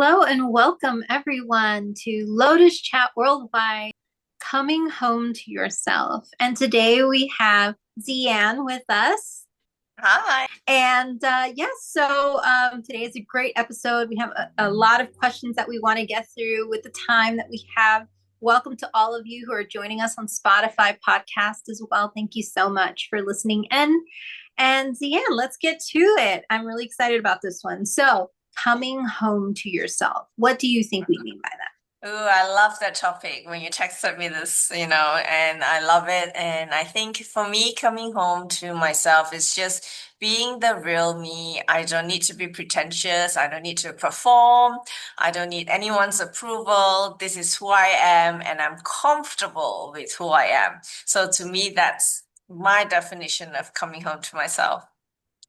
Hello and welcome everyone to Lotus Chat Worldwide, coming home to yourself. And today we have Zian with us. Hi. And today is a great episode. We have a lot of questions that we want to get through with the time that we have. Welcome to all of you who are joining us on Spotify podcast as well. Thank you so much for listening in. And Zian, let's get to it. I'm really excited about this one. So, coming home to yourself. What do you think we mean by that? Ooh, I love that topic when you texted me this, and I love it. And I think for me, coming home to myself is just being the real me. I don't need to be pretentious. I don't need to perform. I don't need anyone's approval. This is who I am, and I'm comfortable with who I am. So to me, that's my definition of coming home to myself.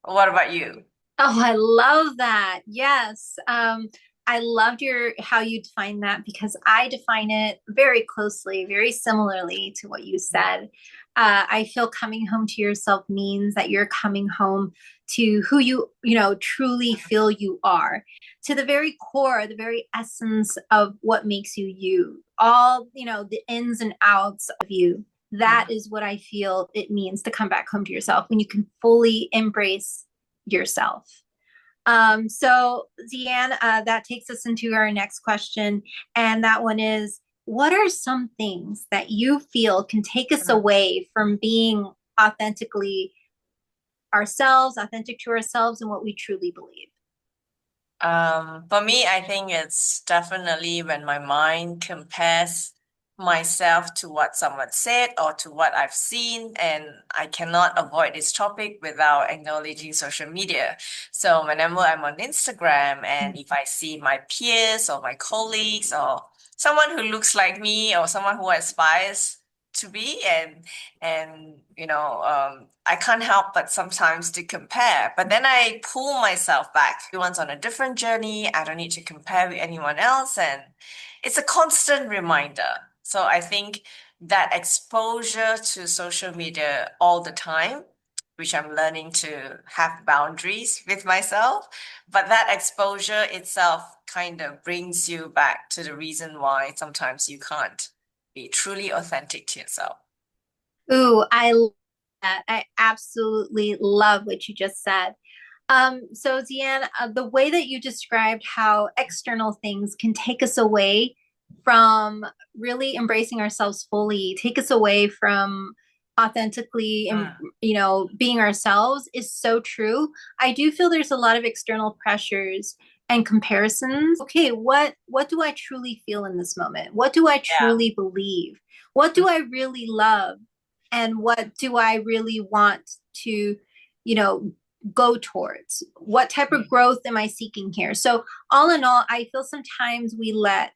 What about you? Oh, I love that. Yes. I loved your how you define that because I define it very closely, very similarly to what you said. I feel coming home to yourself means that you're coming home to who you truly feel you are, to the very core, the very essence of what makes you you, all, the ins and outs of you. That Mhm. is what I feel it means to come back home to yourself when you can fully embrace yourself. So, Deanne, that takes us into our next question. And that one is, what are some things that you feel can take us away from being authentically ourselves, authentic to ourselves, and what we truly believe? For me, I think it's definitely when my mind compares myself to what someone said or to what I've seen, and I cannot avoid this topic without acknowledging social media. So whenever I'm on Instagram and if I see my peers or my colleagues or someone who looks like me or someone who aspires to be and I can't help but sometimes to compare, but then I pull myself back. Everyone's on a different journey. I don't need to compare with anyone else, and it's a constant reminder. So I think that exposure to social media all the time, which I'm learning to have boundaries with myself, but that exposure itself kind of brings you back to the reason why sometimes you can't be truly authentic to yourself. Ooh, I love that. I absolutely love what you just said. So, Deanne, the way that you described how external things can take us away from really embracing ourselves fully, take us away from authentically and Mm. being ourselves is so true. I do feel there's a lot of external pressures and comparisons. Okay, what do I truly feel in this moment? What do I Yeah. truly believe? What do I really love? And what do I really want to, you know, go towards? What type of Mm. growth am I seeking here? So, all in all, I feel sometimes we let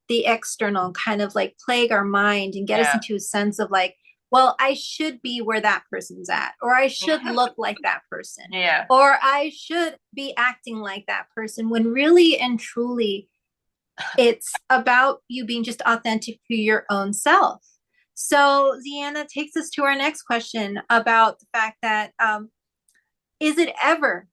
the external kind of like plague our mind and get us Yeah. into a sense of like, well, I should be where that person's at, or I should look like that person, Yeah. or I should be acting like that person, when really and truly it's about you being just authentic to your own self. So, Ziana takes us to our next question about the fact that is it ever,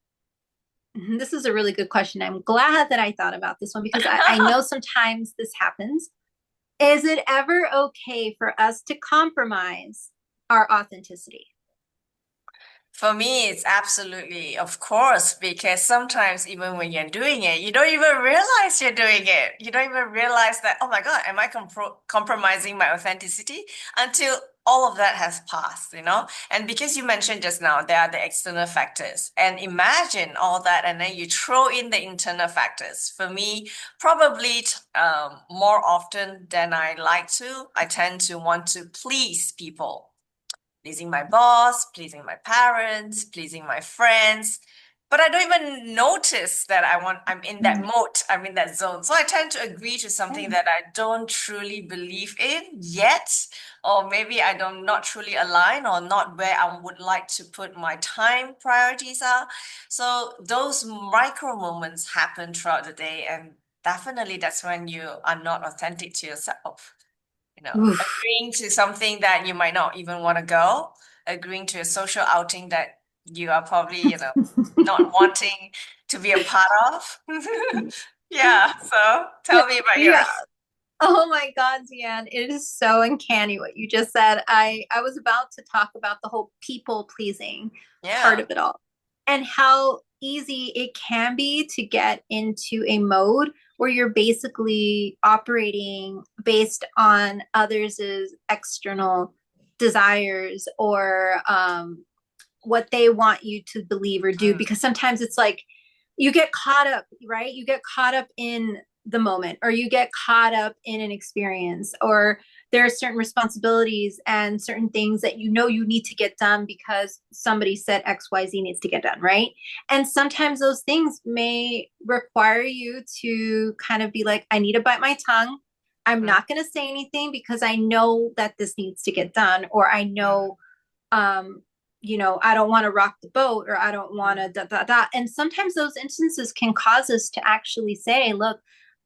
this is a really good question. I'm glad that I thought about this one because I know sometimes this happens. Is it ever okay for us to compromise our authenticity? For me, it's absolutely, of course, because sometimes even when you're doing it, you don't even realize you're doing it. You don't even realize that, oh my God, am I compromising my authenticity until all of that has passed? And because you mentioned just now, there are the external factors. And imagine all that, and then you throw in the internal factors. For me, probably more often than I like to, I tend to want to please people, pleasing my boss, pleasing my parents, pleasing my friends. But I don't even notice that I'm in that mode, I'm in that zone. So I tend to agree to something that I don't truly believe in yet, or maybe I don't not truly align or not where I would like to put my time priorities are. So those micro moments happen throughout the day, and definitely that's when you are not authentic to yourself. Oof. Agreeing to something that you might not even want to go, agreeing to a social outing that you are probably, not wanting to be a part of. Yeah. So tell me about Yeah. yours. Oh my God, Zian, it is so uncanny what you just said. I was about to talk about the whole people pleasing part Yeah. of it all and how easy it can be to get into a mode where you're basically operating based on others' external desires or what they want you to believe or do. Mm, Because sometimes it's like you get caught up, right? You get caught up in the moment, or you get caught up in an experience, or there are certain responsibilities and certain things that you know you need to get done because somebody said XYZ needs to get done, right? And sometimes those things may require you to kind of be like, I need to bite my tongue. I'm mm, not going to say anything because I know that this needs to get done, or I mm, know um I don't want to rock the boat, or I don't want to mm. da da da. And sometimes those instances can cause us to actually say, look,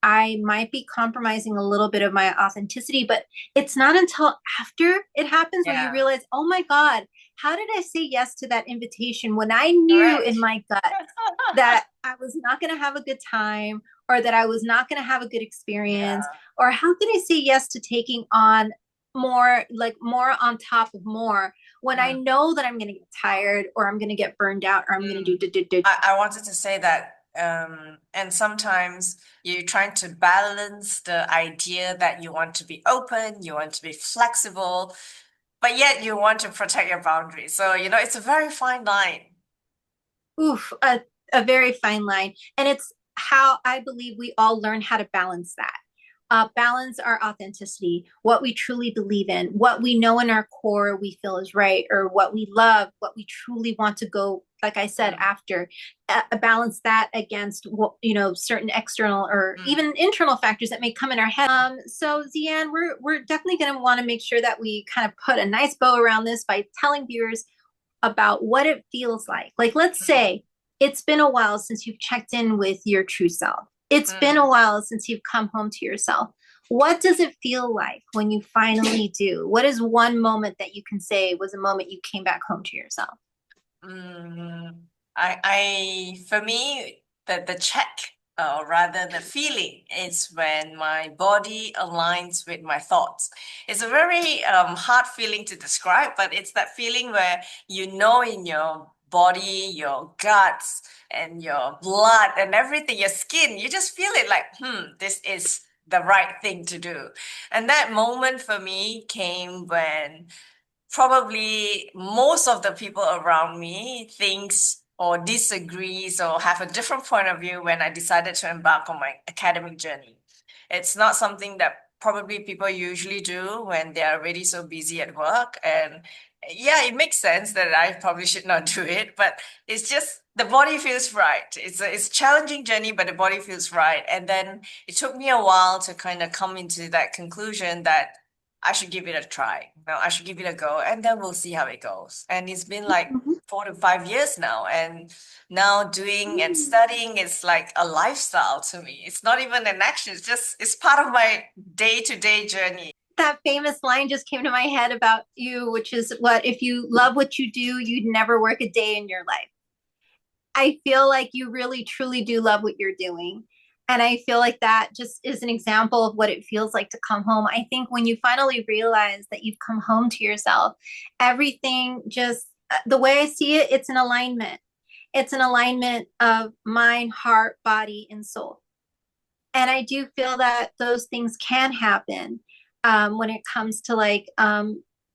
I might be compromising a little bit of my authenticity, but it's not until after it happens where you Yeah. realize, oh my God, how did I say yes to that invitation when I knew in Correct. my gut that I was not going to have a good time, or that I was not going to have a good experience? Yeah. Or how could I say yes to taking on more, like more on top of more, when I Mm, know that I'm going to get tired, or I'm going to get burned out, or I'm going to mm. do. I wanted to say that, and sometimes you're trying to balance the idea that you want to be open, you want to be flexible, but yet you want to protect your boundaries. So, it's a very fine line. Oof, a very fine line. And it's how I believe we all learn how to balance that. Balance our authenticity, what we truly believe in, what we know in our core we feel is right, or what we love, what we truly want to go, like I said, Mm, after. Balance that against what, certain external or mm, even internal factors that may come in our head. So Zian, we're definitely going to want to make sure that we kind of put a nice bow around this by telling viewers about what it feels like. Like, let's mm, say it's been a while since you've checked in with your true self. It's been a mm. while since you've come home to yourself. What does it feel like when you finally do? What is one moment that you can say was a moment you came back home to yourself? Mm, for me, the check, or rather the feeling, is when my body aligns with my thoughts. It's a very hard feeling to describe, but it's that feeling where you know in your body, your guts, and your blood and everything, your skin, you just feel it like, this is the right thing to do. And that moment for me came when probably most of the people around me thinks or disagrees or have a different point of view when I decided to embark on my academic journey. It's not something that probably people usually do when they are already so busy at work. And yeah, it makes sense that I probably should not do it, but it's just the body feels right. It's a challenging journey, but the body feels right. And then it took me a while to kind of come into that conclusion that I should give it a try. I should give it a go, and then we'll see how it goes. And it's been like Mhm. 4 to 5 years now, and now doing and studying is like a lifestyle to me. It's not even an action. It's part of my day-to-day journey. That famous line just came to my head about you, which is, what if you love what you do, you'd never work a day in your life. I feel like you really truly do love what you're doing. And I feel like that just is an example of what it feels like to come home. I think when you finally realize that you've come home to yourself, everything just, the way I see it, it's an alignment. It's an alignment of mind, heart, body, and soul. And I do feel that those things can happen when it comes to like,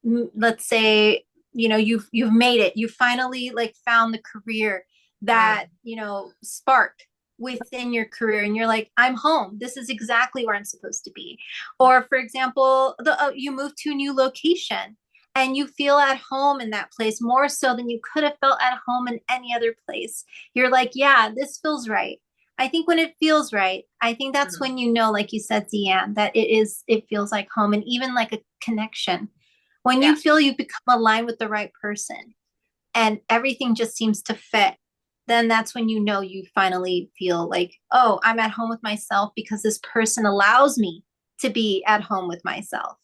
let's say, you've made it. You finally like found the career that Mm, sparked within your career, and you're like, I'm home. This is exactly where I'm supposed to be. Or for example, you move to a new location and you feel at home in that place more so than you could have felt at home in any other place. You're like, yeah, this feels right. I think when it feels right, I think that's mm. when you know, like you said, Deanne, that it feels like home, and even like a connection. When Yeah. you feel you become aligned with the right person and everything just seems to fit, then that's when you know you finally feel like, oh, I'm at home with myself because this person allows me to be at home with myself.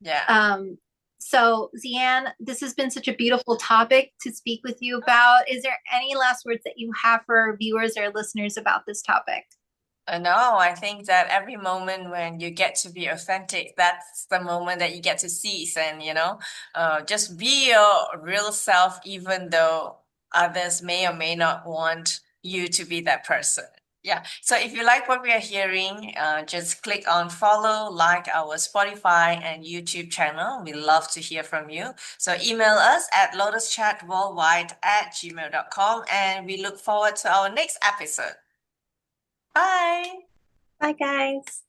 Yeah. Um, so, Zian, this has been such a beautiful topic to speak with you about. Is there any last words that you have for our viewers or listeners about this topic? No, I think that every moment when you get to be authentic, that's the moment that you get to seize and, just be your real self, even though others may or may not want you to be that person. Yeah. So if you like what we are hearing, just click on follow, like our Spotify and YouTube channel. We love to hear from you. So email us at lotuschatworldwide@gmail.com, and we look forward to our next episode. Bye. Bye, guys.